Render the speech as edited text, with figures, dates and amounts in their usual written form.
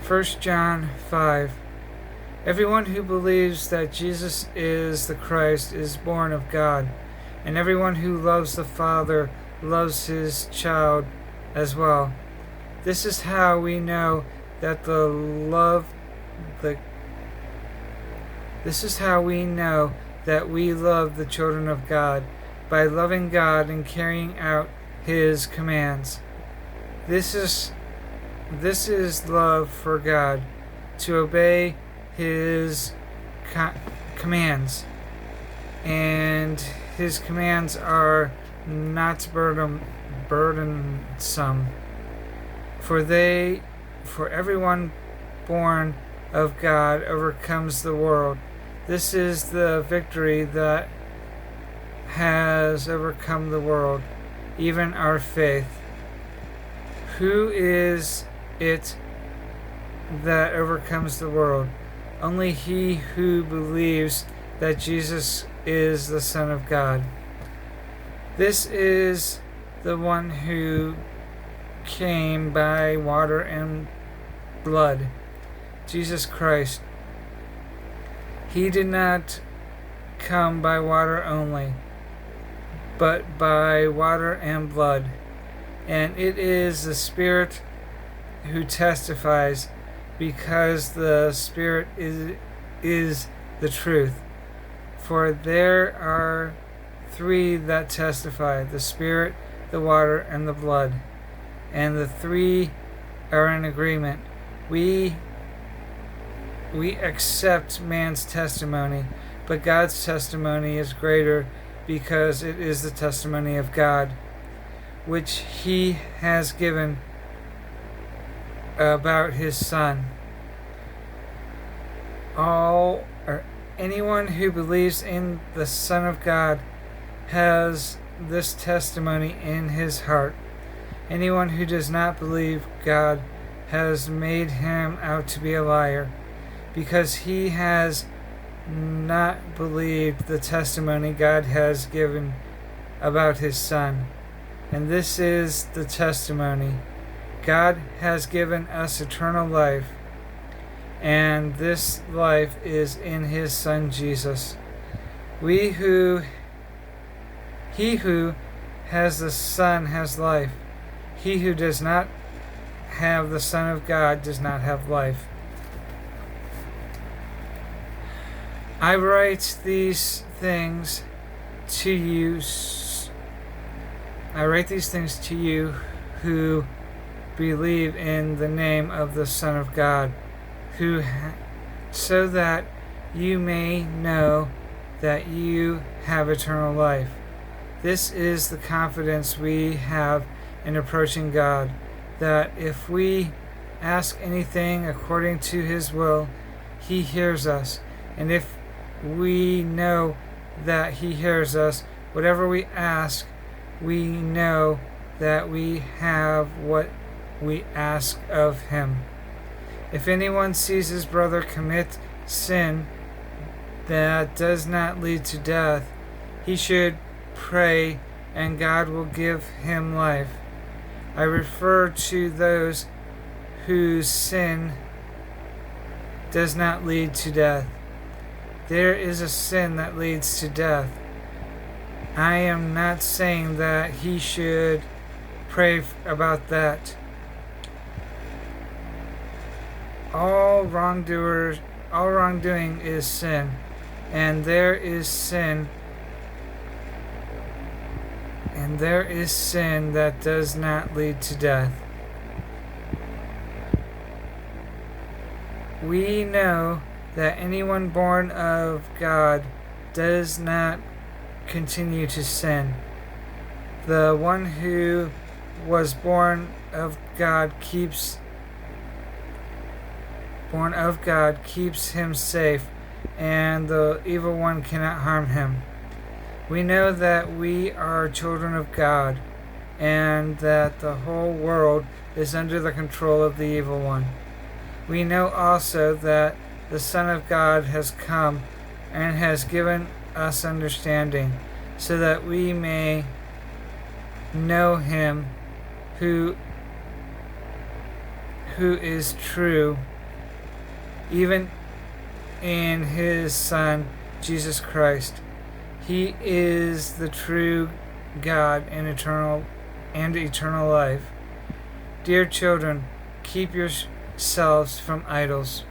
1 John 5. Everyone who believes that Jesus is the Christ is born of God, and everyone who loves the Father loves his child as well. This is how we know that we love the children of God, by loving God and carrying out his commands. This is love for God, to obey his commands, and his commands are not burdensome, for everyone born of God overcomes the world. This is the victory that has overcome the world, even our faith. Who is it that overcomes the world? Only he who believes that Jesus is the Son of God. This is the one who came by water and blood, Jesus Christ. He did not come by water only, but by water and blood. And it is the Spirit who testifies, because the Spirit is the truth. For there are three that testify, the Spirit, the water, and the blood. And the three are in agreement. We accept man's testimony, but God's testimony is greater, because it is the testimony of God, which he has given about his Son. Anyone who believes in the Son of God has this testimony in his heart. Anyone who does not believe God has made him out to be a liar, because he has not believed the testimony God has given about his Son. And this is the testimony: God has given us eternal life, and this life is in his Son Jesus. He who has the Son has life. He who does not have the Son of God does not have life. I write these things to you who believe in the name of the Son of God, so that you may know that you have eternal life. This is the confidence we have in approaching God, that if we ask anything according to his will, he hears us. And if we know that he hears us, whatever we ask, we know that we have what we ask of him. If anyone sees his brother commit sin that does not lead to death, he should pray, and God will give him life. I refer to those whose sin does not lead to death. There is a sin that leads to death. I am not saying that he should pray about that. All wrongdoing is sin, and there is sin that does not lead to death. We know that anyone born of God does not continue to sin. The one who was born of God keeps him safe, and the evil one cannot harm him. We know that we are children of God, and that the whole world is under the control of the evil one. We know also that the Son of God has come and has given us understanding, so that we may know him who is true, even in his Son, Jesus Christ. He is the true God and eternal life. Dear children, keep yourselves from idols.